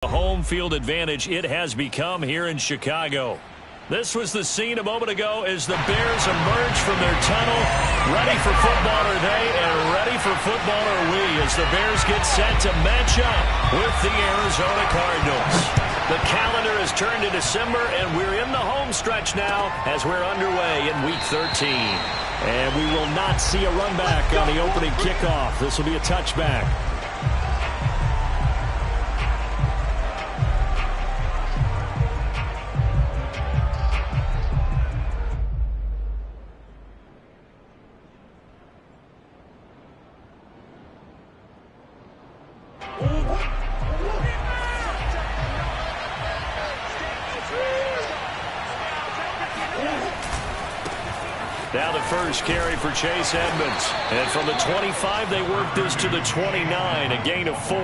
The home field advantage it has become here in Chicago. This was the scene a moment ago as the Bears emerge from their tunnel. Ready for football are they, and ready for football are we as the Bears get set to match up with the Arizona Cardinals. The calendar has turned to December, and we're in the home stretch now as we're underway in Week 13. And we will not see a run back on the opening kickoff. This will be a touchback. Now the first carry for Chase Edmonds. And from the 25, they work this to the 29, a gain of 4.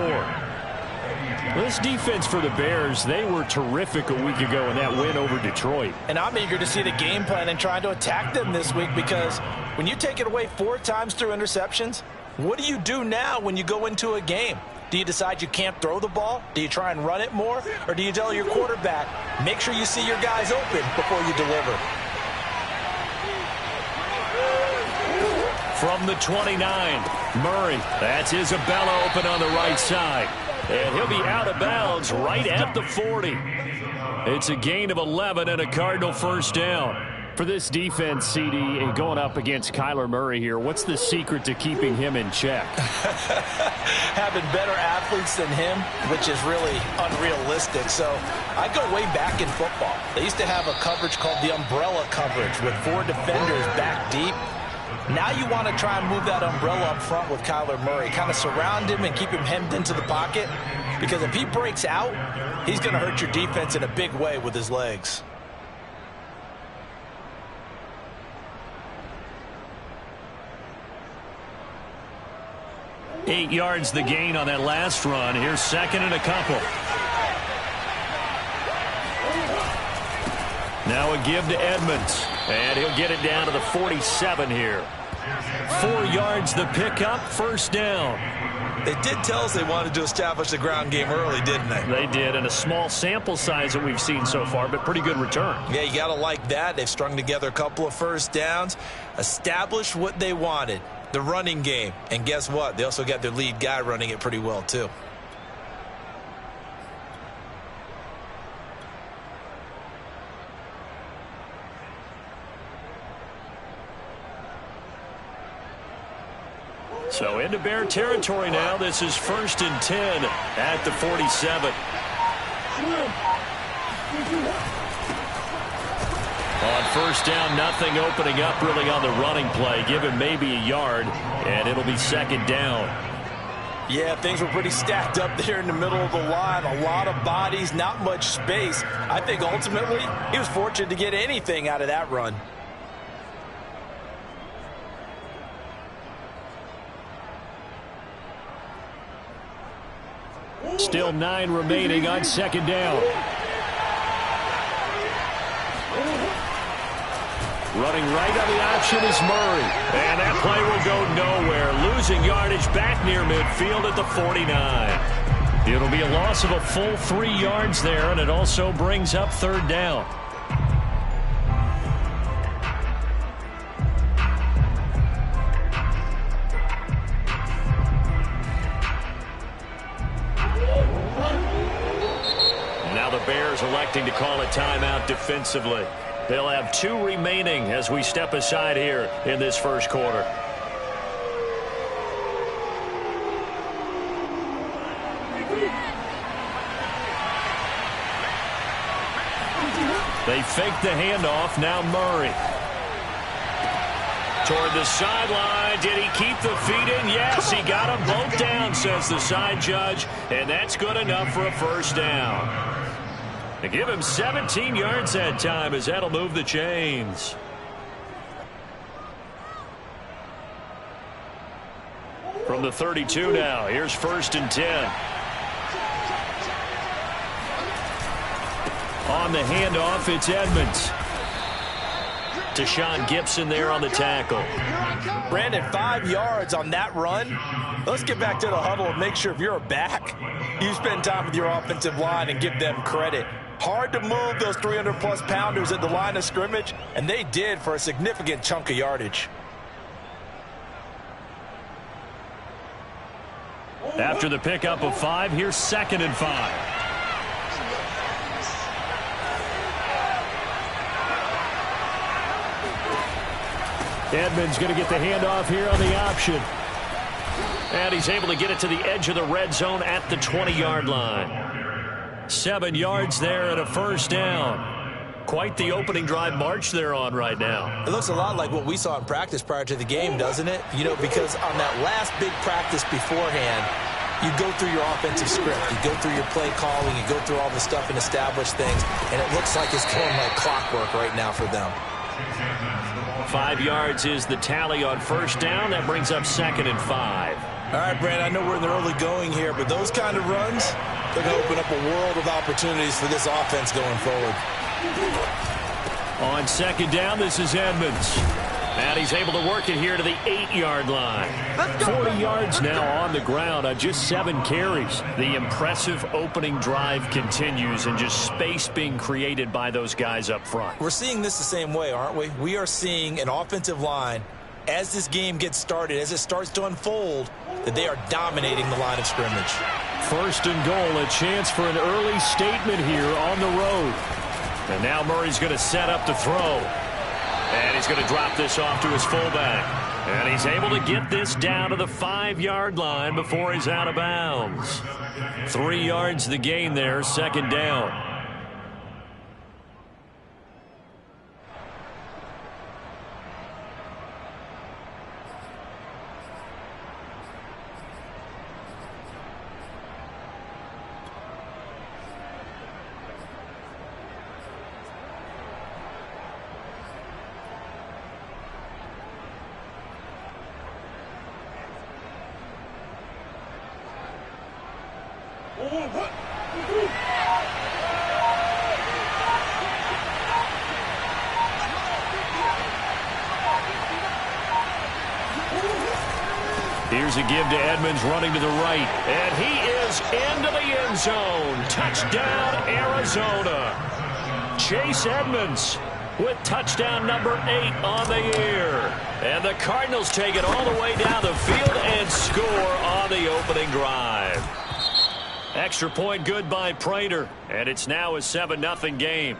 This defense for the Bears, they were terrific a week ago in that win over Detroit. And I'm eager to see the game plan and trying to attack them this week, because when you take it away 4 times through interceptions, what do you do now when you go into a game? Do you decide you can't throw the ball? Do you try and run it more? Or do you tell your quarterback, make sure you see your guys open before you deliver? From the 29, Murray. That's Isabella open on the right side. And he'll be out of bounds right at the 40. It's a gain of 11 and a Cardinal first down. For this defense, CD, and going up against Kyler Murray here, what's the secret to keeping him in check? Having better athletes than him, which is really unrealistic. So I go way back in football. They used to have a coverage called the umbrella coverage with 4 defenders back deep. Now you want to try and move that umbrella up front with Kyler Murray. Kind of surround him and keep him hemmed into the pocket. Because if he breaks out, he's going to hurt your defense in a big way with his legs. Eight yards the gain on that last run. Here's second and a couple. Now a give to Edmonds. And he'll get it down to the 47 here. 4 yards the pickup, first down. They did tell us they wanted to establish the ground game early, didn't they? They did, and a small sample size that we've seen so far, but pretty good return. Yeah, you got to like that. They've strung together a couple of first downs, established what they wanted, the running game. And guess what? They also got their lead guy running it pretty well, too. So into Bear territory now. This is 1st and 10 at the 47. On first down, nothing opening up really on the running play. Give him maybe a yard, and it'll be second down. Yeah, things were pretty stacked up there in the middle of the line. A lot of bodies, not much space. I think ultimately he was fortunate to get anything out of that run. Still 9 remaining on second down. Running right on the option is Murray. And that play will go nowhere. Losing yardage back near midfield at the 49. It'll be a loss of a full 3 yards there, and it also brings up third down. Bears electing to call a timeout defensively. They'll have 2 remaining as we step aside here in this first quarter. They fake the handoff. Now Murray. Toward the sideline. Did he keep the feet in? Yes, he got them both down, says the side judge. And that's good enough for a first down. To give him 17 yards that time, as that'll move the chains. From the 32 now, here's 1st and 10. On the handoff, it's Edmonds. Tashaun Gibson there on the tackle. Brandon, 5 yards on that run. Let's get back to the huddle and make sure if you're a back, You spend time with your offensive line and give them credit. Hard to move those 300-plus pounders at the line of scrimmage, and they did for a significant chunk of yardage. After the pickup of 5, here's 2nd and 5. Edmonds going to get the handoff here on the option. And he's able to get it to the edge of the red zone at the 20-yard line. 7 yards there and a first down. Quite the opening drive march they're on right now. It looks a lot like what we saw in practice prior to the game, doesn't it? You know, because on that last big practice beforehand, you go through your offensive script. You go through your play calling. You go through all the stuff and establish things. And it looks like it's going like clockwork right now for them. 5 yards is the tally on first down. That brings up 2nd and 5. All right, Brand, I know we're in the early going here, but those kind of runs, they're going to open up a world of opportunities for this offense going forward. On 2nd down, this is Edmonds. And he's able to work it here to the 8-yard line. 40 yards now on the ground on just 7 carries. The impressive opening drive continues, and just space being created by those guys up front. We're seeing this the same way, aren't we? We are seeing an offensive line, as this game gets started, as it starts to unfold, that they are dominating the line of scrimmage. 1st and goal, a chance for an early statement here on the road. And now Murray's going to set up to throw. And he's going to drop this off to his fullback. And he's able to get this down to the 5-yard line before he's out of bounds. 3 yards the gain there, 2nd down. Here's a give to Edmonds running to the right. And he is into the end zone. Touchdown, Arizona. Chase Edmonds with touchdown number 8 on the year. And the Cardinals take it all the way down the field and score on the opening drive. Extra point good by Prater. And it's now a 7-0 game.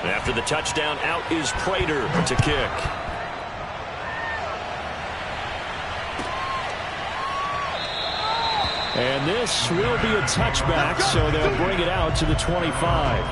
After the touchdown, out is Prater to kick. And this will be a touchback, so they'll bring it out to the 25.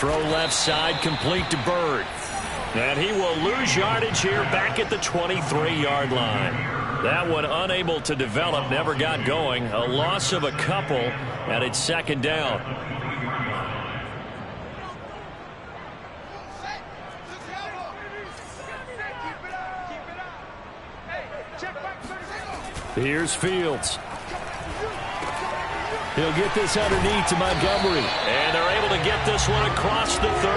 Throw left side, complete to Bird. And he will lose yardage here back at the 23-yard line. That one unable to develop, never got going. A loss of a couple, and it's 2nd down. Here's Fields. He'll get this underneath to Montgomery. And they're able to get this one across the 35.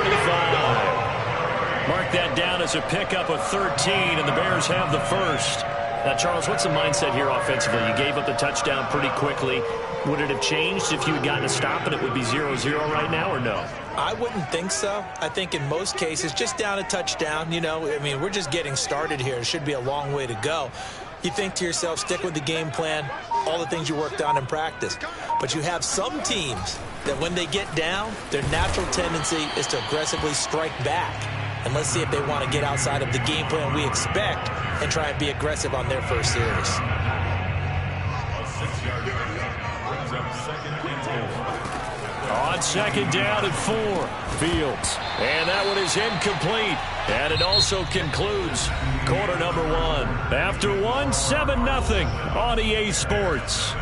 Mark that down as a pickup of 13, and the Bears have the first. Now, Charles, what's the mindset here offensively? You gave up the touchdown pretty quickly. Would it have changed if you had gotten a stop and it would be 0-0 right now, or no? I wouldn't think so. I think in most cases, just down a touchdown, you know, I mean, we're just getting started here. It should be a long way to go. You think to yourself, stick with the game plan, all the things you worked on in practice. But you have some teams that when they get down, their natural tendency is to aggressively strike back. And let's see if they want to get outside of the game plan we expect and try and be aggressive on their first series. On on 2nd down and 4. Fields. And that one is incomplete. And it also concludes quarter number 1. After 1, 7-0 on EA Sports.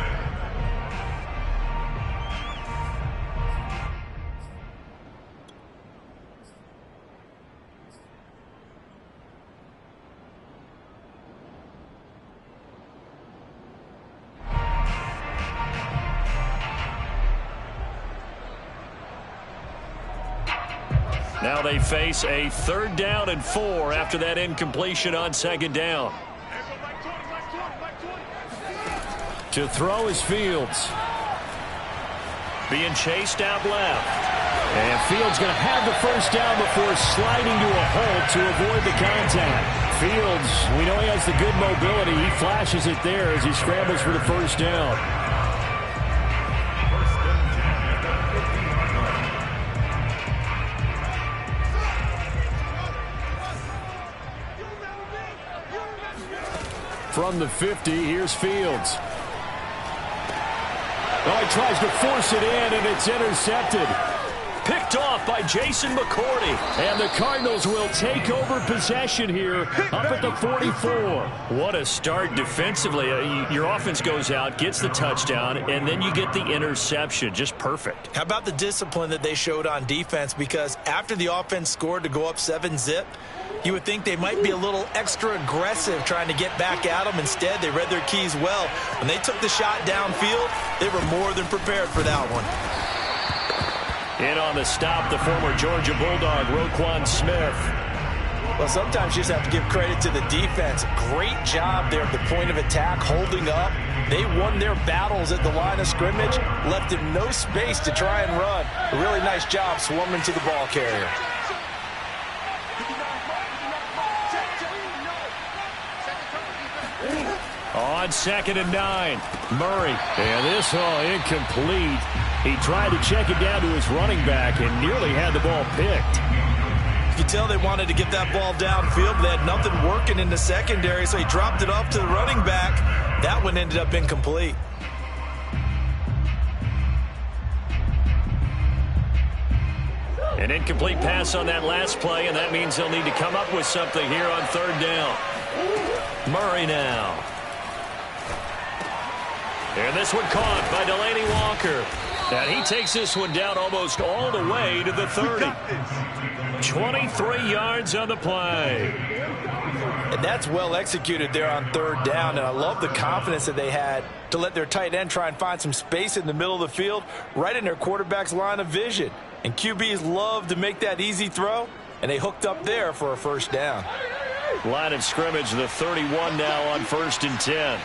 Now they face a 3rd down and 4 after that incompletion on 2nd down. To throw is Fields. Being chased out left. And Fields going to have the 1st down before sliding to a halt to avoid the contact. Fields, we know he has the good mobility. He flashes it there as he scrambles for the 1st down. From the 50, here's Fields. Oh, he tries to force it in, and it's intercepted. Picked off by Jason McCourty. And the Cardinals will take over possession here up at the 44. What a start defensively. Your offense goes out, gets the touchdown, and then you get the interception. Just perfect. How about the discipline that they showed on defense? Because after the offense scored to go up 7-zip, you would think they might be a little extra aggressive trying to get back at them. Instead, they read their keys well. When they took the shot downfield, they were more than prepared for that one. In on the stop, the former Georgia Bulldog, Roquan Smith. Well, sometimes you just have to give credit to the defense. Great job there at the point of attack, holding up. They won their battles at the line of scrimmage, left him no space to try and run. A really nice job swarming to the ball carrier. On 2nd and 9, Murray. And this incomplete. He tried to check it down to his running back and nearly had the ball picked. You can tell they wanted to get that ball downfield, but they had nothing working in the secondary, so he dropped it off to the running back. That one ended up incomplete. An incomplete pass on that last play, and that means they'll need to come up with something here on 3rd down. Murray now. And this one caught by Delaney Walker. And he takes this one down almost all the way to the 30. 23 yards on the play. And that's well executed there on 3rd down. And I love the confidence that they had to let their tight end try and find some space in the middle of the field, right in their quarterback's line of vision. And QBs love to make that easy throw, and they hooked up there for a 1st down. Line of scrimmage, the 31 now on 1st and 10.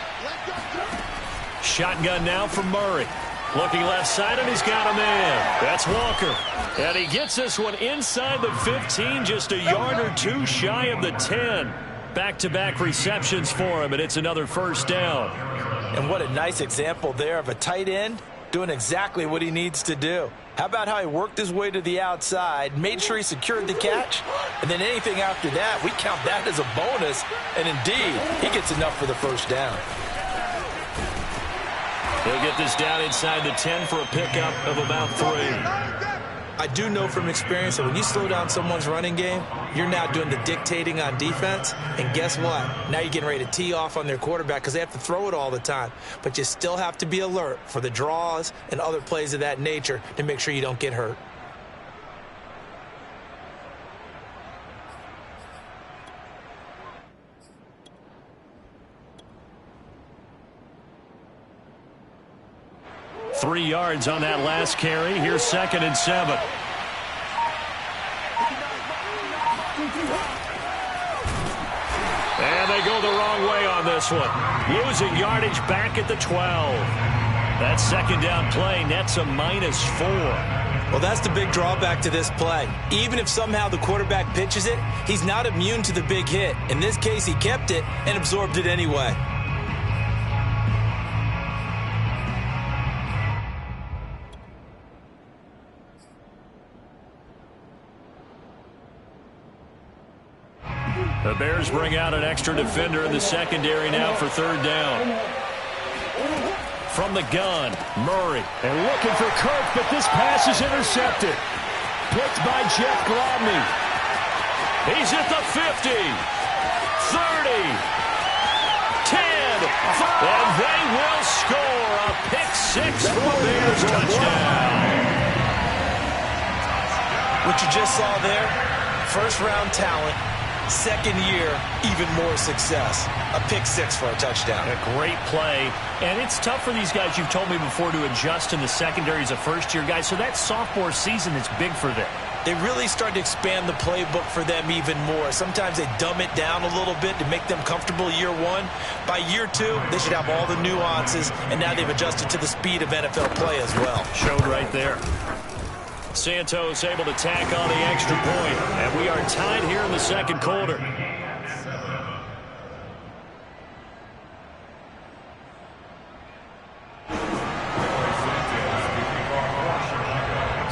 Shotgun now from Murray. Looking left side, and he's got a man. That's Walker. And he gets this one inside the 15, just a yard or 2 shy of the 10. Back-to-back receptions for him, and it's another 1st down. And what a nice example there of a tight end doing exactly what he needs to do. How about how he worked his way to the outside, made sure he secured the catch, and then anything after that, we count that as a bonus. And indeed, he gets enough for the 1st down. He'll get this down inside the 10 for a pickup of about 3. I do know from experience that when you slow down someone's running game, you're now doing the dictating on defense. And guess what? Now you're getting ready to tee off on their quarterback because they have to throw it all the time. But you still have to be alert for the draws and other plays of that nature to make sure you don't get hurt. Three yards on that last carry. Here's 2nd and 7. And they go the wrong way on this one. Losing yardage back at the 12. That 2nd down play nets a -4. Well, that's the big drawback to this play. Even if somehow the quarterback pitches it, he's not immune to the big hit. In this case, he kept it and absorbed it anyway. The Bears bring out an extra defender in the secondary now for 3rd down. From the gun, Murray. And looking for Kirk, but this pass is intercepted. Picked by Jeff Gladney. He's at the 50, 30, 10, and they will score a pick six for a Bears touchdown. What you just saw there, first-round talent, second year, even more success. A pick six for a touchdown. A great play. And it's tough for these guys, you've told me before, to adjust in the secondary as a first-year guy. So that sophomore season is big for them. They really start to expand the playbook for them even more. Sometimes they dumb it down a little bit to make them comfortable year one. By year two, they should have all the nuances, and now they've adjusted to the speed of NFL play as well. Showed right there. Santos able to tack on the extra point, and we are tied here in the second quarter.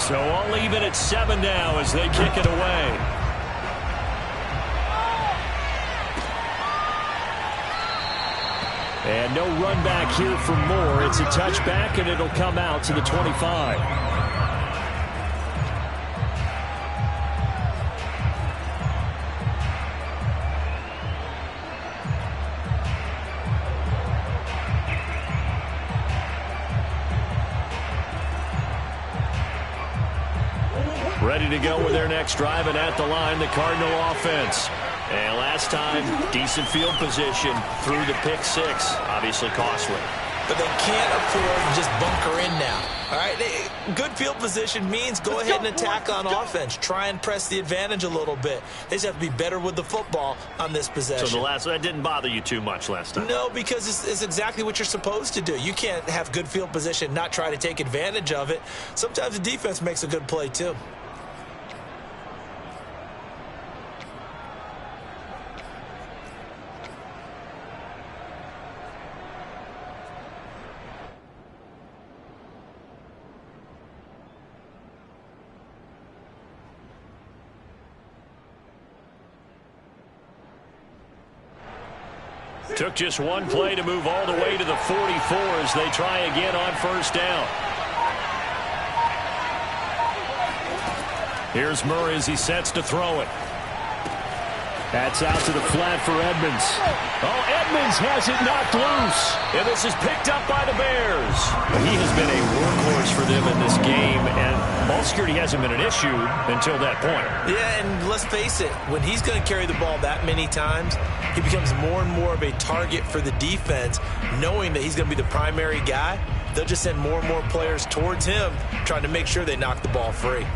So all even at 7 now as they kick it away. And no run back here for Moore. It's a touchback, and it'll come out to the 25. Ready to go with their next drive, and at the line, the Cardinal offense. And last time, decent field position through the pick six. Obviously costly. But they can't afford to just bunker in now. All right, good field position means go ahead and attack on offense. Try and press the advantage a little bit. They just have to be better with the football on this possession. So that didn't bother you too much last time? No, because it's exactly what you're supposed to do. You can't have good field position and not try to take advantage of it. Sometimes the defense makes a good play too. Took just one play to move all the way to the 44 as they try again on first down. Here's Murray as he sets to throw it. That's out to the flat for Edmonds. Oh, Edmonds has it knocked loose. And this is picked up by the Bears. He has been a workhorse for them in this game, and ball security hasn't been an issue until that point. Yeah, and let's face it, when he's going to carry the ball that many times, he becomes more and more of a target for the defense, knowing that he's going to be the primary guy. They'll just send more and more players towards him, trying to make sure they knock the ball free.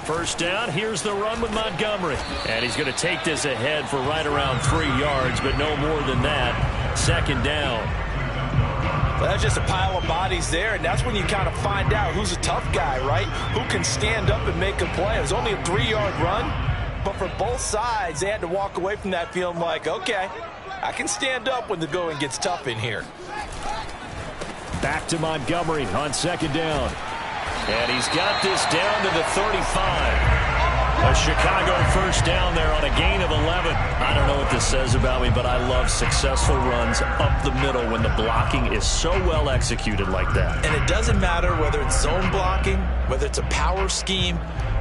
First down, here's the run with Montgomery. And he's going to take this ahead for right around 3 yards, but no more than that. Second down. Well, that's just a pile of bodies there, and that's when you kind of find out who's a tough guy, right? Who can stand up and make a play. It was only a 3-yard run, but for both sides, they had to walk away from that feeling like, okay, I can stand up when the going gets tough in here. Back to Montgomery on second down. And he's got this down to the 35. A Chicago first down there on a gain of 11. I don't know what this says about me, but I love successful runs up the middle when the blocking is so well executed like that. And it doesn't matter whether it's zone blocking, whether it's a power scheme.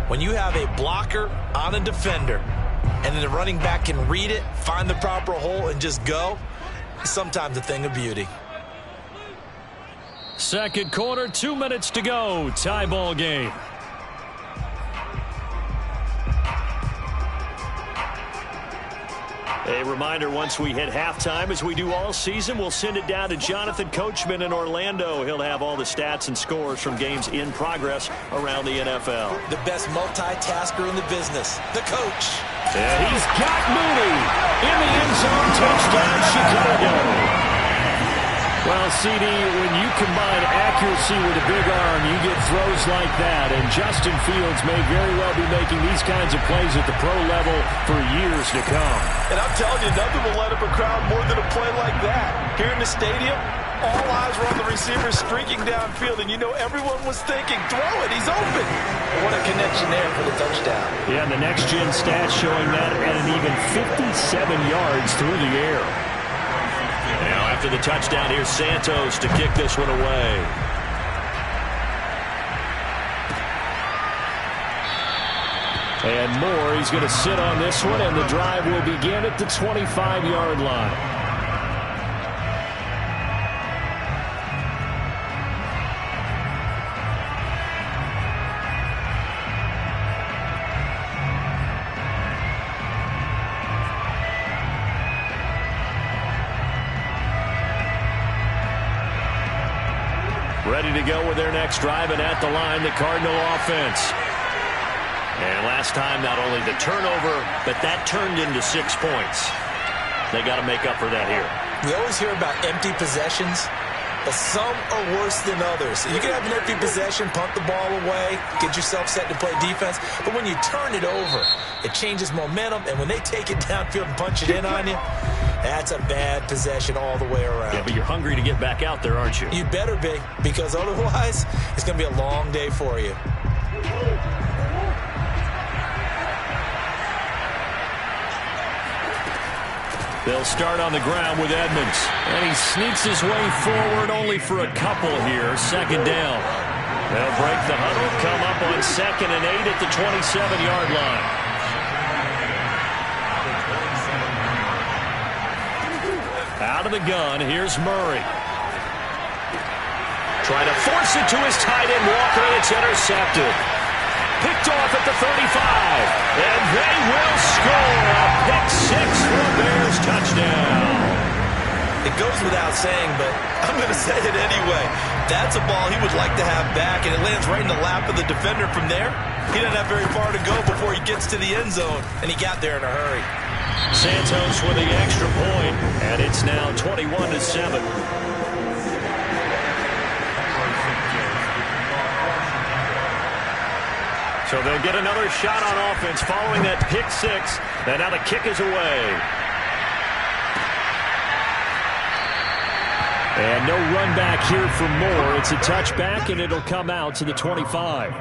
When you have a blocker on a defender, and then the running back can read it, find the proper hole, and just go, it's sometimes a thing of beauty. Second quarter, 2 minutes to go. Tie ball game. A reminder, once we hit halftime, as we do all season, we'll send it down to Jonathan Coachman in Orlando. He'll have all the stats and scores from games in progress around the NFL. The best multitasker in the business, the coach. And he's got Mooney in the end zone. Touchdown, Chicago. Well, CD, when you combine accuracy with a big arm, you get throws like that. And Justin Fields may very well be making these kinds of plays at the pro level for years to come. And I'm telling you, nothing will light up a crowd more than a play like that. Here in the stadium, all eyes were on the receiver streaking downfield, and you know everyone was thinking, throw it, he's open. And what a connection there for the touchdown. Yeah, and the next-gen stats showing that at an even 57 yards through the air. Now after the touchdown, here's Santos to kick this one away. And Moore, he's going to sit on this one, and the drive will begin at the 25-yard line. Ready to go with their next drive, and at the line, the Cardinal offense. And last time, not only the turnover, but that turned into 6 points. They got to make up for that here. We always hear about empty possessions, but some are worse than others. You can have an empty possession, punt the ball away, get yourself set to play defense, but when you turn it over, it changes momentum, and when they take it downfield and punch it in on you, that's a bad possession all the way around. Yeah, but you're hungry to get back out there, aren't you? You better be, because otherwise, it's going to be a long day for you. They'll start on the ground with Edmonds. And he sneaks his way forward only for a couple here. Second down. They'll break the huddle, come up on 2nd and 8 at the 27-yard line. Out of the gun, here's Murray. Trying to force it to his tight end, Walker, and it's intercepted. Picked off at the 35, and they will score a pick 6 for a Bears touchdown. It goes without saying, but I'm going to say it anyway. That's a ball he would like to have back, and it lands right in the lap of the defender from there. He doesn't have very far to go before he gets to the end zone, and he got there in a hurry. Santos with the extra point, and it's now 21-7. So they'll get another shot on offense following that pick 6, and now the kick is away. And no run back here for Moore. It's a touchback, and it'll come out to the 25.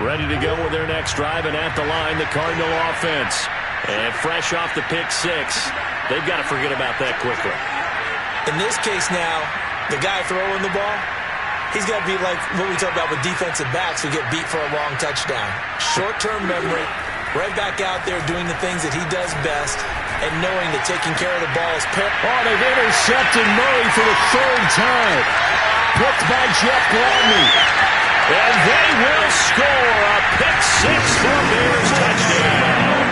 Ready to go with their next drive, and at the line, the Cardinal offense. And fresh off the pick 6, they've got to forget about that quickly. In this case now, the guy throwing the ball, he's got to be like what we talk about with defensive backs who get beat for a long touchdown. Short-term memory, right back out there doing the things that he does best, and knowing that taking care of the ball is Oh, they've intercepted Murray for the 3rd time. Picked by Jeff Gladney. And they will score a pick 6 for a Bears touchdown.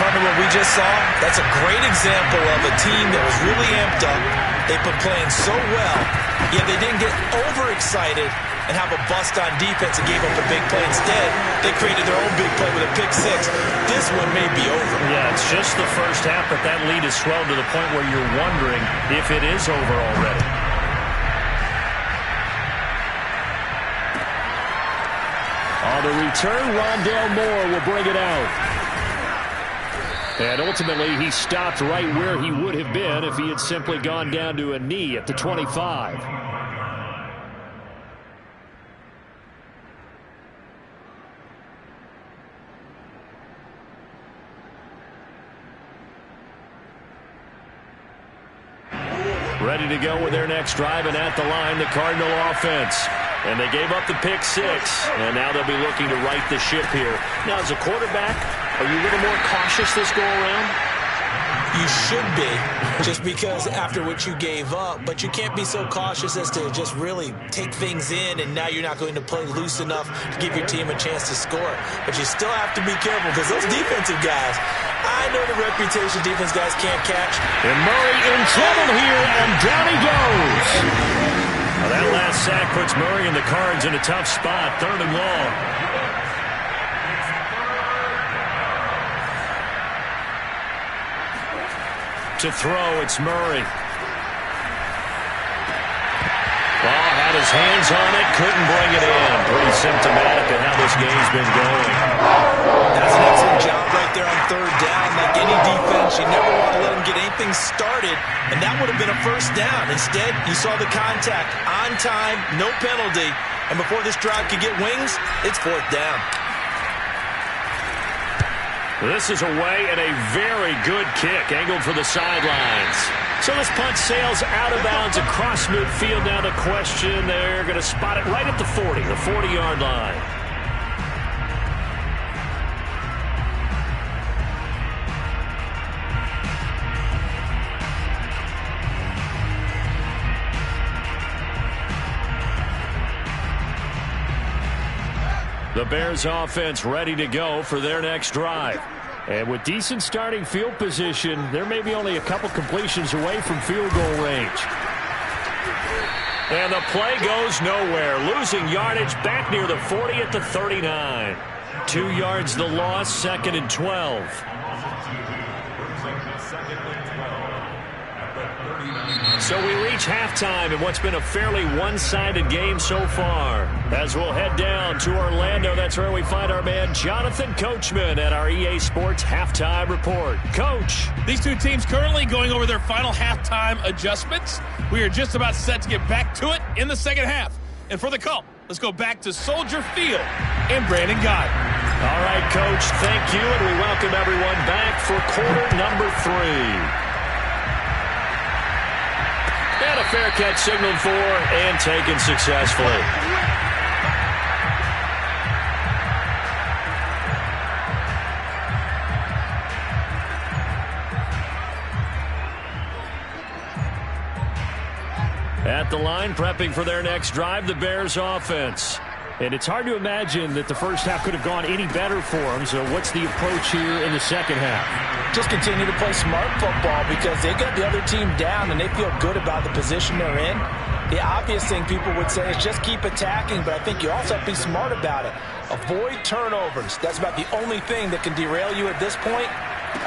Partner, what we just saw, that's a great example of a team that was really amped up. They've been playing so well, yet they didn't get overexcited and have a bust on defense and gave up a big play. Instead, they created their own big play with a pick 6. This one may be over. Yeah, it's just the first half, but that lead has swelled to the point where you're wondering if it is over already. On the return, Rondale Moore will bring it out. And ultimately, he stopped right where he would have been if he had simply gone down to a knee at the 25. Ready to go with their next drive, and at the line, the Cardinal offense. And they gave up the pick 6, and now they'll be looking to right the ship here. Now, as a quarterback, are you a little more cautious this go-around? You should be, just because after what you gave up. But you can't be so cautious as to just really take things in, and now you're not going to play loose enough to give your team a chance to score. But you still have to be careful, because those defensive guys, I know the reputation defense guys can't catch. And Murray in trouble here, and down he goes. Well, that last sack puts Murray and the Cards in a tough spot, 3rd and long. To throw, it's Murray. Ball had his hands on it, couldn't bring it in. Pretty symptomatic of how this game's been going. That's an excellent job right there on 3rd down. Like any defense, you never want to let them get anything started, and that would have been a 1st down. Instead, you saw the contact on time, no penalty, and before this drive could get wings, it's 4th down. This is away and a very good kick, angled for the sidelines. So this punt sails out of bounds across midfield. Now the question, they're going to spot it right at the 40, the 40-yard line. The Bears offense ready to go for their next drive. And with decent starting field position, there may be only a couple completions away from field goal range. And the play goes nowhere. Losing yardage back near the 40 at the 39. 2 yards the loss, 2nd and 12. So we reach halftime in what's been a fairly one-sided game so far. As we'll head down to Orlando, that's where we find our man Jonathan Coachman at our EA Sports Halftime Report. Coach. These two teams currently going over their final halftime adjustments. We are just about set to get back to it in the second half. And for the call, let's go back to Soldier Field and Brandon Guy. All right, Coach, thank you, and we welcome everyone back for quarter number 3. And a fair catch signaled for and taken successfully. At the line, prepping for their next drive, the Bears offense. And it's hard to imagine that the first half could have gone any better for them. So what's the approach here in the second half? Just continue to play smart football because they got the other team down and they feel good about the position they're in. The obvious thing people would say is just keep attacking, but I think you also have to be smart about it. Avoid turnovers. That's about the only thing that can derail you at this point.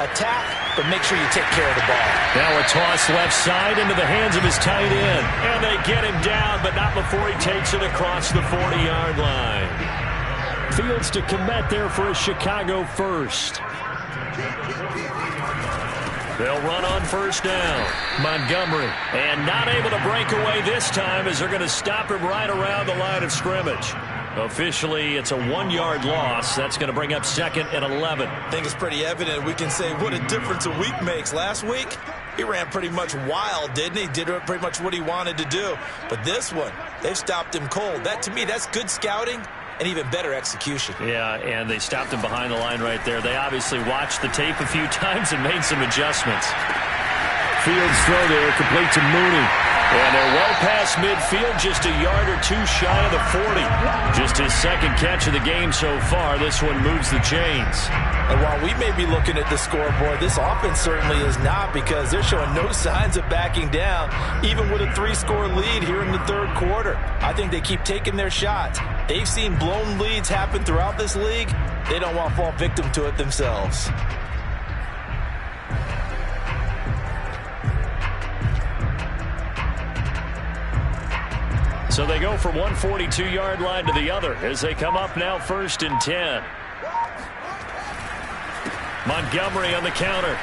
Attack, but make sure you take care of the ball. Now a toss left side into the hands of his tight end. And they get him down, but not before he takes it across the 40-yard line. Fields to commit there for a Chicago first. They'll run on 1st down. Montgomery. And not able to break away this time as they're going to stop him right around the line of scrimmage. Officially, it's a 1-yard loss. That's going to bring up 2nd and 11. I think it's pretty evident. We can say what a difference a week makes. Last week, he ran pretty much wild, didn't he? Did pretty much what he wanted to do. But this one, they've stopped him cold. That, to me, that's good scouting and even better execution. Yeah, and they stopped him behind the line right there. They obviously watched the tape a few times and made some adjustments. Fields throw there, complete to Mooney. And they're well past midfield, just a yard or two shy of the 40. Just his 2nd catch of the game so far. This one moves the chains. And while we may be looking at the scoreboard, this offense certainly is not because they're showing no signs of backing down, even with a 3-score lead here in the 3rd quarter. I think they keep taking their shots. They've seen blown leads happen throughout this league. They don't want to fall victim to it themselves. So they go from one 42-yard line to the other as they come up now 1st and 10. Montgomery on the counter.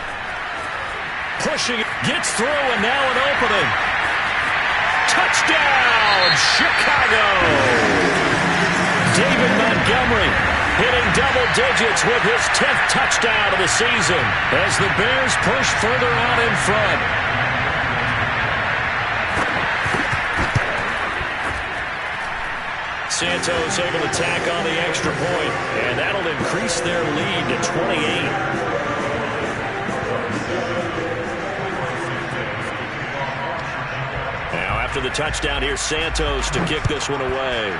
Pushing it, gets through, and now an opening. Touchdown, Chicago! David Montgomery hitting double digits with his 10th touchdown of the season as the Bears push further out in front. Santos able to tack on the extra point, and that'll increase their lead to 28. After the touchdown, here's Santos to kick this one away.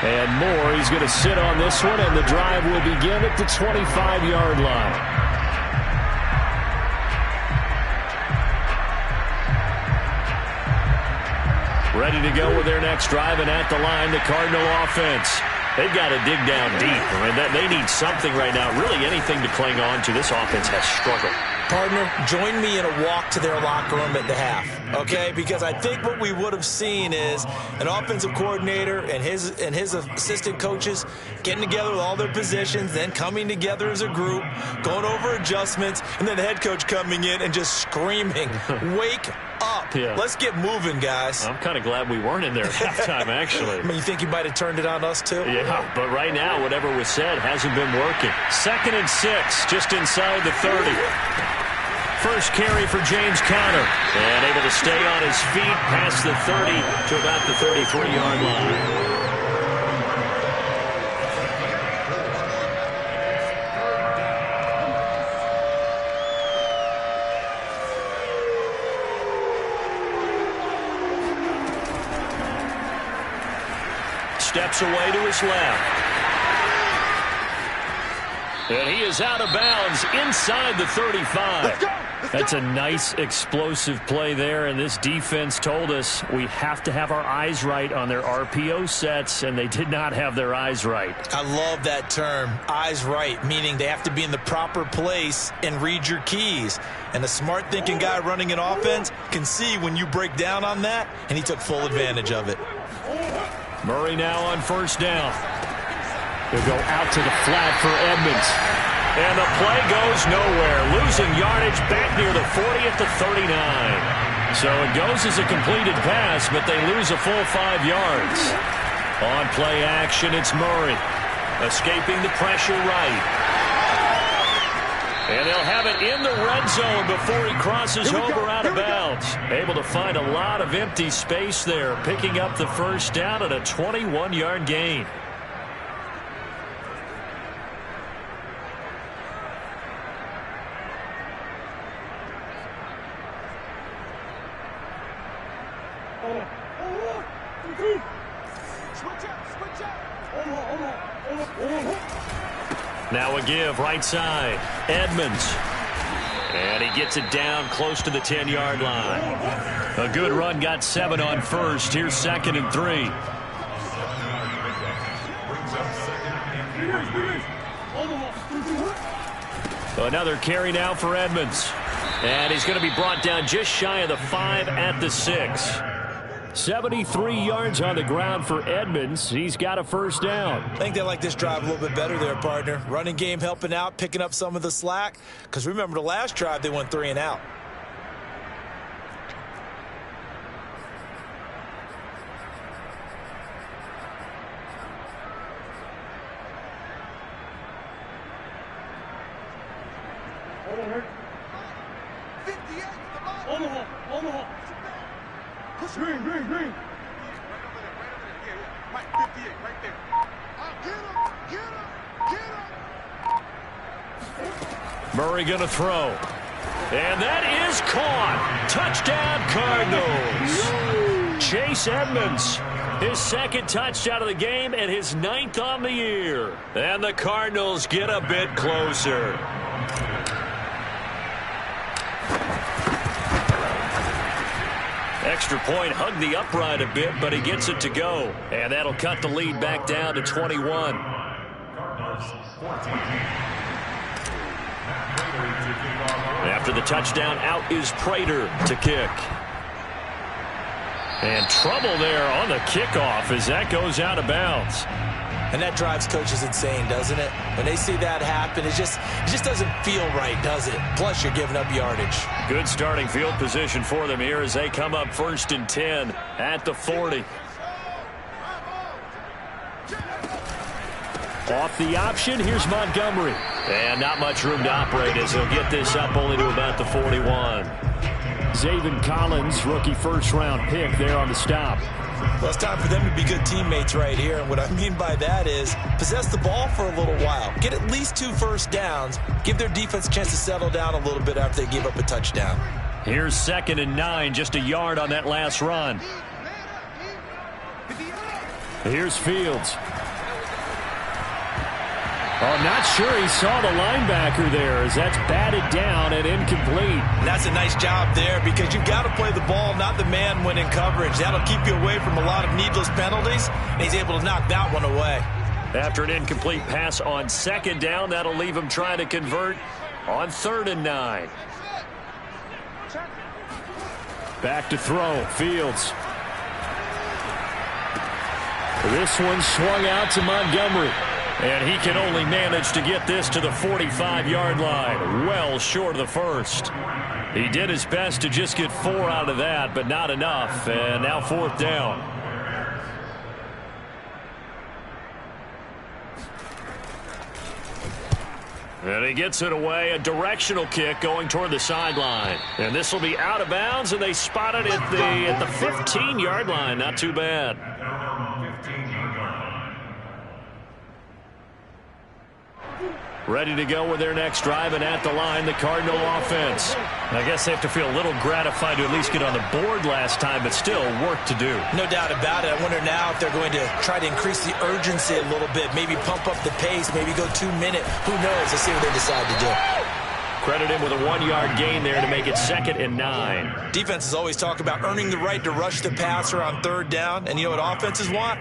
And Moore, he's going to sit on this one, and the drive will begin at the 25-yard line. Ready to go with their next drive, and at the line, the Cardinal offense. They've got to dig down deep. I mean, they need something right now, really anything to cling on to. This offense has struggled. Partner, join me in a walk to their locker room at the half, okay? Because I think what we would have seen is an offensive coordinator and his assistant coaches getting together with all their positions, then coming together as a group, going over adjustments, and then the head coach coming in and just screaming, wake up. Yeah. Let's get moving, guys. I'm kind of glad we weren't in there at halftime, actually. I mean, you think he might have turned it on us, too? Yeah, but right now, whatever was said hasn't been working. 2nd and 6, just inside the 30. First carry for James Conner. And able to stay on his feet past the 30 to about the 33-yard line. Steps away to his left. And he is out of bounds inside the 35. That's a nice explosive play there, and this defense told us we have to have our eyes right on their RPO sets, and they did not have their eyes right. I love that term, eyes right, meaning they have to be in the proper place and read your keys. And a smart thinking guy running an offense can see when you break down on that, and he took full advantage of it. Murray now on first down. He'll go out to the flat for Edmonds. And the play goes nowhere. Losing yardage back near the 40 at the 39. So it goes as a completed pass, but they lose a full 5 yards. On play action, it's Murray. Escaping the pressure right. And they'll have it in the red zone before he crosses over out of bounds. Able to find a lot of empty space there, picking up the first down at a 21-yard gain. Now a give right side. Edmonds. And he gets it down close to the 10-yard line. A good run, got 7 on first. Here's 2nd and 3. Another carry now for Edmonds. And he's going to be brought down just shy of the 5 at the 6. 73 yards on the ground for Edmonds. He's got a first down. I think they like this drive a little bit better there, partner. Running game helping out, picking up some of the slack. Because remember, the last drive, they went 3 and out. Green. Mike, 58, right there. Get him. Murray going to throw. And that is caught. Touchdown, Cardinals. Chase Edmonds, his 2nd touchdown of the game and his 9th on the year. And the Cardinals get a bit closer. Extra point, hugged the upright a bit, but he gets it to go. And that'll cut the lead back down to 21. After the touchdown, out is Prater to kick. And trouble there on the kickoff as that goes out of bounds. And that drives coaches insane, doesn't it? When they see that happen, it just doesn't feel right, does it? Plus, you're giving up yardage. Good starting field position for them here as they come up 1st and 10 at the 40. Off the option, here's Montgomery. And not much room to operate as he'll get this up only to about the 41. Zaven Collins, rookie first-round pick there on the stop. Well, it's time for them to be good teammates right here. And what I mean by that is possess the ball for a little while. Get at least 2 first downs. Give their defense a chance to settle down a little bit after they give up a touchdown. Here's 2nd and 9, just a yard on that last run. Here's Fields. Oh, not sure he saw the linebacker there as that's batted down and incomplete. And that's a nice job there because you've got to play the ball, not the man when in coverage. That'll keep you away from a lot of needless penalties, and he's able to knock that one away. After an incomplete pass on 2nd down, that'll leave him trying to convert on 3rd and 9. Back to throw, Fields. This one swung out to Montgomery. And he can only manage to get this to the 45-yard line, well short of the first. He did his best to just get 4 out of that, but not enough. And now 4th down. And he gets it away, a directional kick going toward the sideline. And this will be out of bounds, and they spot it at the 15-yard line. Not too bad. Ready to go with their next drive, and at the line, the Cardinal offense. I guess they have to feel a little gratified to at least get on the board last time, but still work to do. No doubt about it. I wonder now if they're going to try to increase the urgency a little bit, maybe pump up the pace, maybe go 2-minute. Who knows? Let's see what they decide to do. Credit him with a 1-yard gain there to make it 2nd and 9. Defenses always talk about earning the right to rush the passer on 3rd down, and you know what offenses want?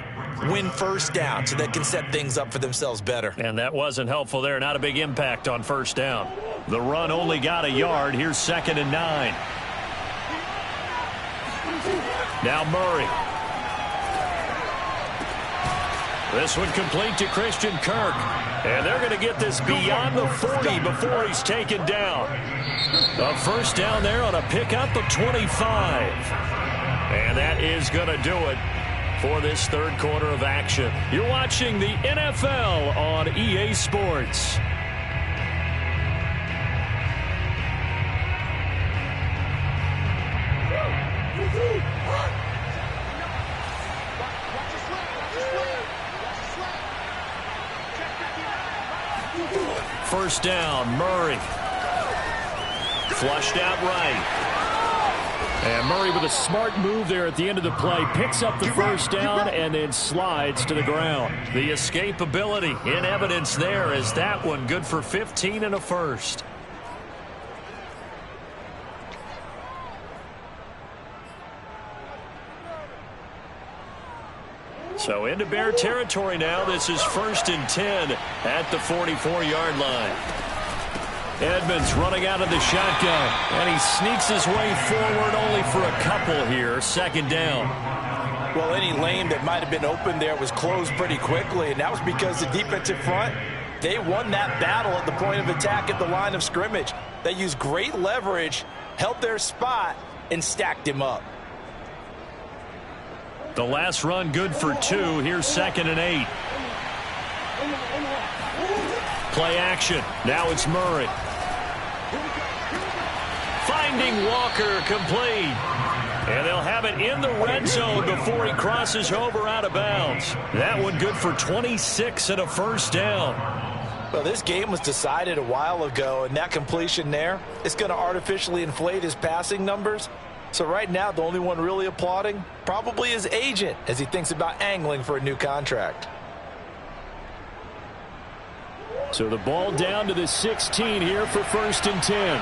Win 1st down so they can set things up for themselves better. And that wasn't helpful there. Not a big impact on 1st down. The run only got a yard. Here's 2nd and 9. Now Murray. This one complete to Christian Kirk. And they're going to get this beyond the 40 before he's taken down. A 1st down there on a pickup of 25. And that is going to do it for this 3rd quarter of action. You're watching the NFL on EA Sports. First down, Murray. Flushed out right. And Murray with a smart move there at the end of the play. Picks up the 1st down and then slides to the ground. The escapability in evidence there is that one good for 15 and a first. So into Bear territory now. This is 1st and 10 at the 44-yard line. Edmonds running out of the shotgun, and he sneaks his way forward only for a couple here. 2nd down. Well, any lane that might have been open there was closed pretty quickly, and that was because the defensive front, they won that battle at the point of attack at the line of scrimmage. They used great leverage, held their spot, and stacked him up. The last run good for 2. Here's 2nd and 8. Play action. Now it's Murray. Finding Walker complete. And they'll have it in the red zone before he crosses over out of bounds. That one good for 26 and a 1st down. Well, this game was decided a while ago, and that completion there is going to artificially inflate his passing numbers. So right now, the only one really applauding probably his agent as he thinks about angling for a new contract. So the ball down to the 16 here for 1st and 10.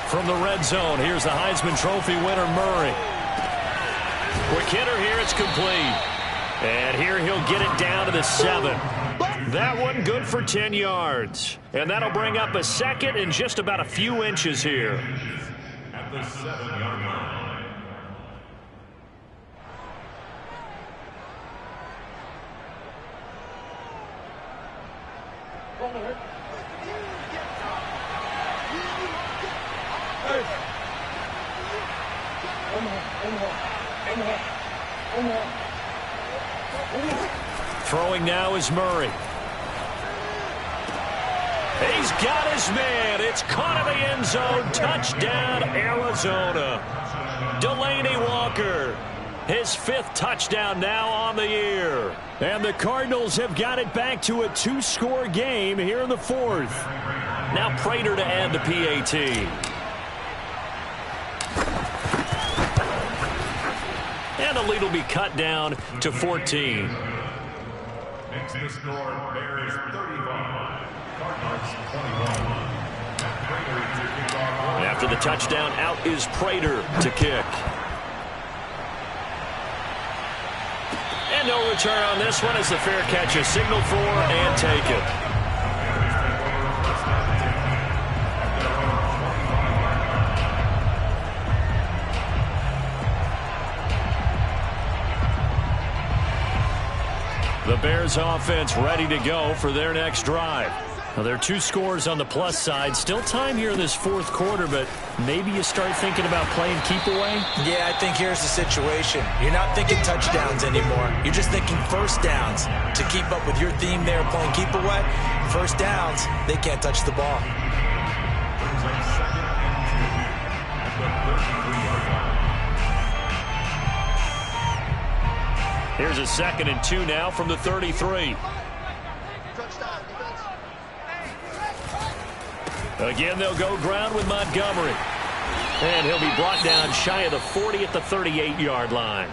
From the red zone, here's the Heisman Trophy winner, Murray. Quick hitter here, it's complete. And here he'll get it down to the 7. That one good for 10 yards. And that'll bring up a 2nd and just about a few inches here. At the 7-yard line. Throwing now is Murray. He's got his man. It's caught in the end zone. Touchdown, Arizona. Delaney Walker, his 5th touchdown now on the year. And the Cardinals have got it back to a 2-score game here in the 4th. Now Prater to add the PAT. And the lead will be cut down to 14. Makes the score Bears 35, Cardinals 21. After the touchdown, out is Prater to kick. And no return on this one as the fair catch is signaled for and taken. The Bears offense ready to go for their next drive. Now, there are 2 scores on the plus side. Still time here in this 4th quarter, but maybe you start thinking about playing keep away? Yeah, I think here's the situation. You're not thinking touchdowns anymore. You're just thinking first downs. To keep up with your theme there, playing keep away, first downs, they can't touch the ball. Here's a 2nd and 2 now from the 33. Again, they'll go ground with Montgomery. And he'll be brought down shy of the 40 at the 38-yard line.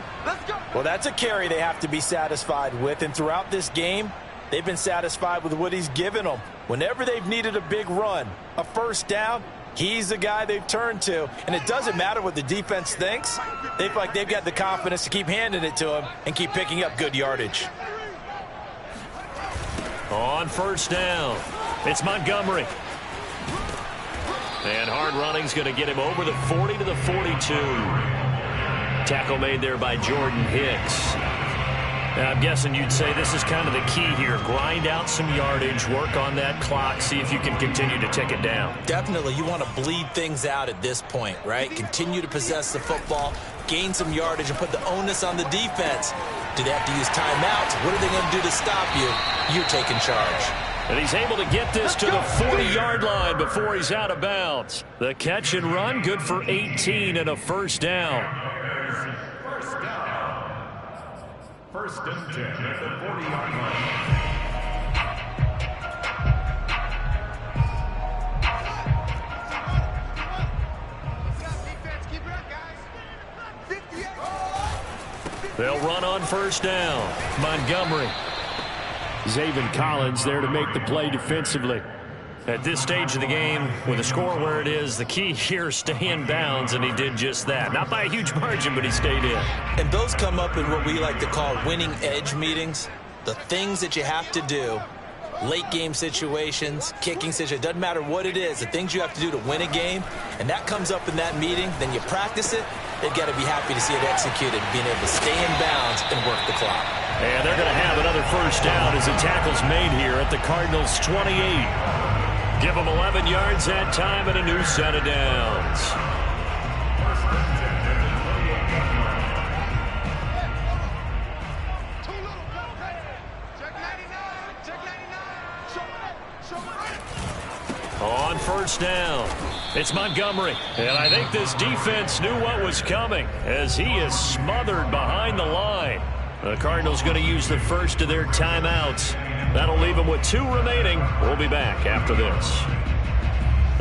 Well, that's a carry they have to be satisfied with. And throughout this game, they've been satisfied with what he's given them. Whenever they've needed a big run, a first down, he's the guy they've turned to. And it doesn't matter what the defense thinks. They feel like they've got the confidence to keep handing it to him and keep picking up good yardage. On first down, it's Montgomery. And hard running's going to get him over the 40 to the 42. Tackle made there by Jordan Hicks. Now, I'm guessing you'd say this is kind of the key here. Grind out some yardage, work on that clock, see if you can continue to tick it down. Definitely, you want to bleed things out at this point, right? Continue to possess the football, gain some yardage, and put the onus on the defense. Do they have to use timeouts? What are they going to do to stop you? You're taking charge. And he's able to get this to the 40-yard line before he's out of bounds. The catch and run, good for 18 and a first down. First and 10 at the 40-yard line. They'll run on first down. Montgomery. Zaven Collins there to make the play defensively. At this stage of the game, with the score where it is, the key here is stay in bounds, and he did just that. Not by a huge margin, but he stayed in. And those come up in what we like to call winning edge meetings. The things that you have to do, late game situations, kicking situations, doesn't matter what it is, the things you have to do to win a game, and that comes up in that meeting, then you practice it, they've got to be happy to see it executed, being able to stay in bounds and work the clock. And they're going to have another first down as the tackle's made here at the Cardinals' 28. Give them 11 yards that time and a new set of downs. On first down, it's Montgomery. And I think this defense knew what was coming as he is smothered behind the line. The Cardinals going to use the first of their timeouts. That'll leave them with 2 remaining. We'll be back after this.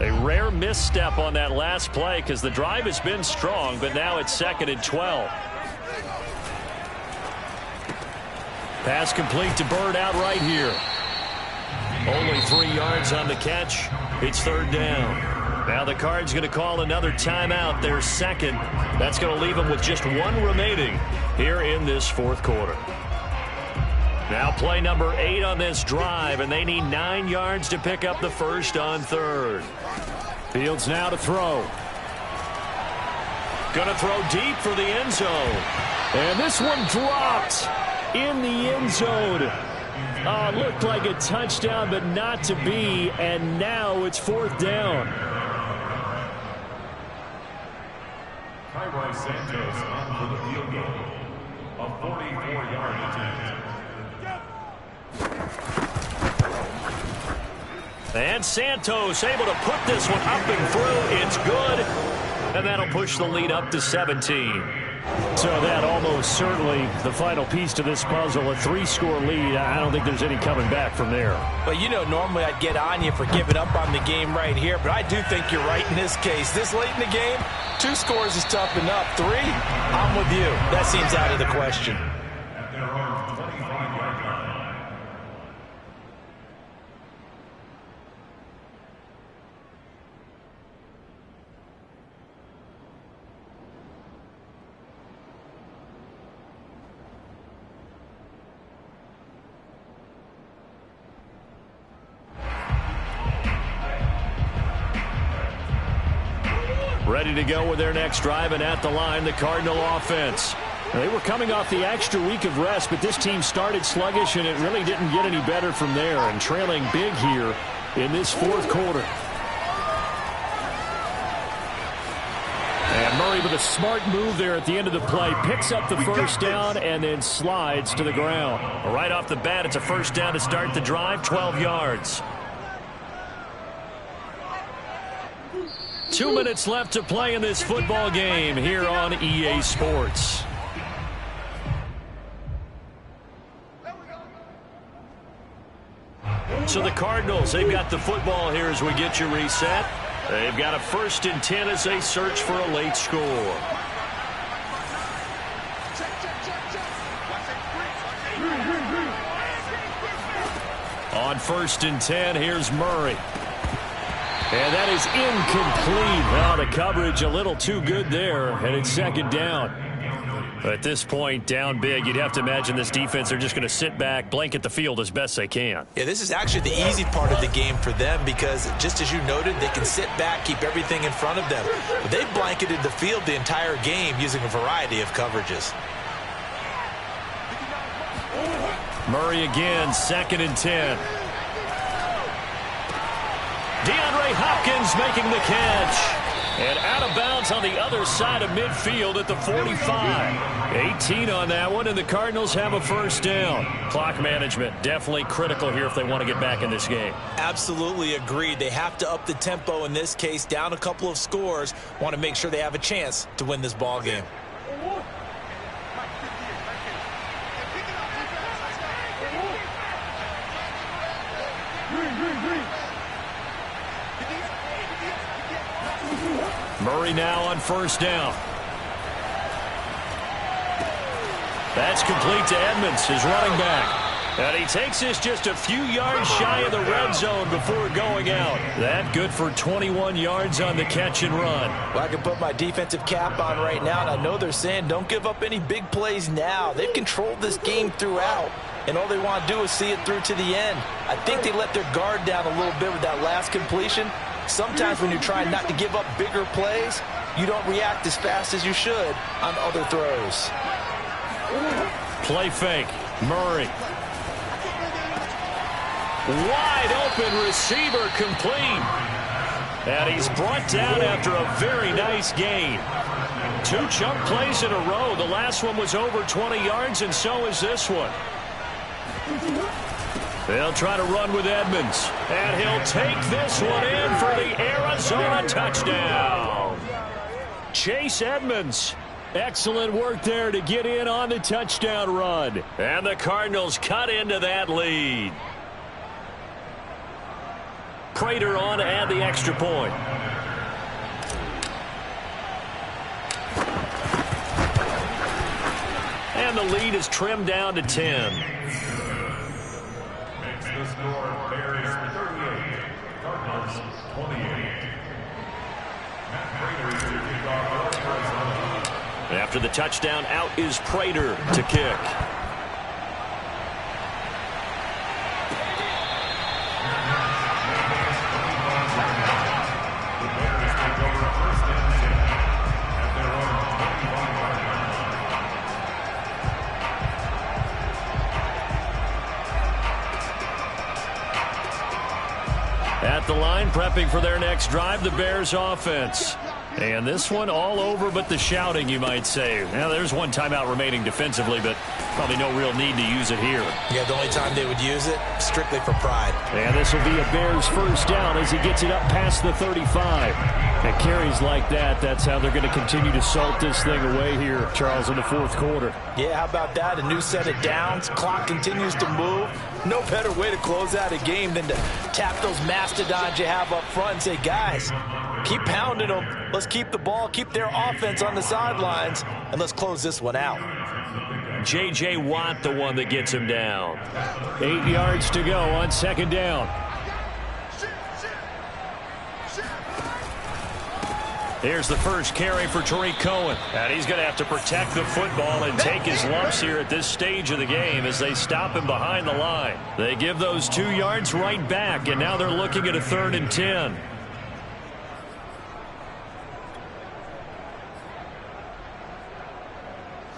A rare misstep on that last play because the drive has been strong, but now it's 2nd and 12. Pass complete to Bird out right here. Only 3 yards on the catch. It's 3rd down. Now the Cards going to call another timeout, their second. That's going to leave them with just 1 remaining here in this 4th quarter. Now play number 8 on this drive, and they need 9 yards to pick up the first on 3rd. Fields now to throw. Going to throw deep for the end zone. And this one dropped in the end zone. Looked like a touchdown, but not to be, and now it's 4th down. Tyree Santos on for the field goal. A 44-yard attempt. And Santos able to put this one up and through. It's good. And that'll push the lead up to 17. So that almost certainly the final piece to this puzzle, a 3-score lead. I don't think there's any coming back from there. Well, you know, normally I'd get on you for giving up on the game right here, but I do think you're right in this case. This late in the game, 2 scores is tough enough. 3, I'm with you. That seems out of the question. Ready to go with their next drive, and at the line, the Cardinal offense. They were coming off the extra week of rest, but this team started sluggish, and it really didn't get any better from there, and trailing big here in this 4th quarter. And Murray with a smart move there at the end of the play. Picks up the first down and then slides to the ground. Right off the bat, it's a first down to start the drive, 12 yards. 2 minutes left to play in this football game here on EA Sports. So the Cardinals, they've got the football here as we get you reset. They've got a 1st and 10 as they search for a late score. On 1st and 10, here's Murray. And that is incomplete. Well, the coverage a little too good there, and it's 2nd down. At this point, down big, you'd have to imagine this defense are just going to sit back, blanket the field as best they can. Yeah, this is actually the easy part of the game for them because, just as you noted, they can sit back, keep everything in front of them. But they've blanketed the field the entire game using a variety of coverages. Murray again, 2nd and 10. DeAndre Hopkins making the catch. And out of bounds on the other side of midfield at the 45. 18 on that one, and the Cardinals have a first down. Clock management definitely critical here if they want to get back in this game. Absolutely agreed. They have to up the tempo in this case, down a couple of scores. Want to make sure they have a chance to win this ball game. Murray now on first down. That's complete to Edmonds, his running back. And he takes this just a few yards shy of the red zone before going out. That good for 21 yards on the catch and run. Well, I can put my defensive cap on right now, and I know they're saying don't give up any big plays now. They've controlled this game throughout, and all they want to do is see it through to the end. I think they let their guard down a little bit with that last completion. Sometimes when you're trying not to give up bigger plays, you don't react as fast as you should on other throws. Play fake. Murray. Wide open receiver complete. And he's brought down after a very nice gain. 2 chunk plays in a row. The last one was over 20 yards, and so is this one. They'll try to run with Edmonds. And he'll take this one in for the Arizona touchdown. Chase Edmonds. Excellent work there to get in on the touchdown run. And the Cardinals cut into that lead. Prater on to add the extra point. And the lead is trimmed down to 10. The score, Bears 38, Cardinals 28. Matt Prater to kick off for Arizona. After the touchdown, out is Prater to kick. The Bears take over a 1st and 10 at their own 25-yard line. At the line, prepping for their next drive, the Bears offense. And this one all over but the shouting, you might say. Now, there's one timeout remaining defensively, but probably no real need to use it here. Yeah, the only time they would use it, strictly for pride. And this will be a Bears first down as he gets it up past the 35. And carries like that, that's how they're going to continue to salt this thing away here, Charles, in the fourth quarter. Yeah, how about that? A new set of downs. Clock continues to move. No better way to close out a game than to tap those mastodons you have up front and say, guys, keep pounding them. Let's keep the ball, keep their offense on the sidelines, and let's close this one out. J.J. Watt, the one that gets him down. 8 yards to go on second down. Here's the first carry for Tariq Cohen. And he's going to have to protect the football and take his lumps here at this stage of the game as they stop him behind the line. They give those 2 yards right back, and now they're looking at a 3rd and 10.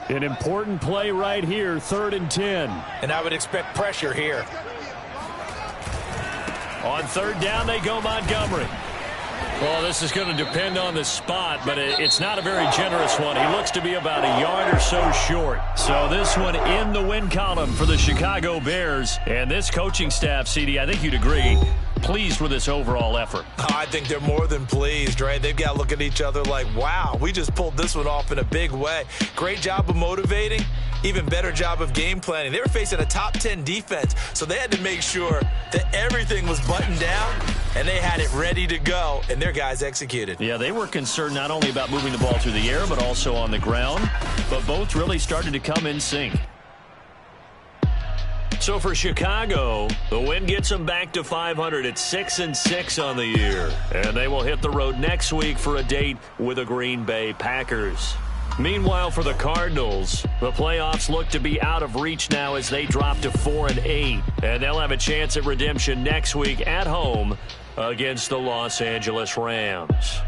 An important play right here, 3rd and 10. And I would expect pressure here. On 3rd down, they go Montgomery. Well, this is going to depend on the spot, but it's not a very generous one. He looks to be about a yard or so short. So this one in the win column for the Chicago Bears. And this coaching staff, CD, I think you'd agree, pleased with this overall effort. Oh, I think they're more than pleased, right? They've got to look at each other like, wow, we just pulled this one off in a big way. Great job of motivating. Even better job of game planning. They were facing a top 10 defense, so they had to make sure that everything was buttoned down, and they had it ready to go, and their guys executed. Yeah, they were concerned not only about moving the ball through the air, but also on the ground, but both really started to come in sync. So for Chicago, the win gets them back to 500 at 6-6 on the year, and they will hit the road next week for a date with the Green Bay Packers. Meanwhile, for the Cardinals, the playoffs look to be out of reach now as they drop to 4-8. And they'll have a chance at redemption next week at home against the Los Angeles Rams.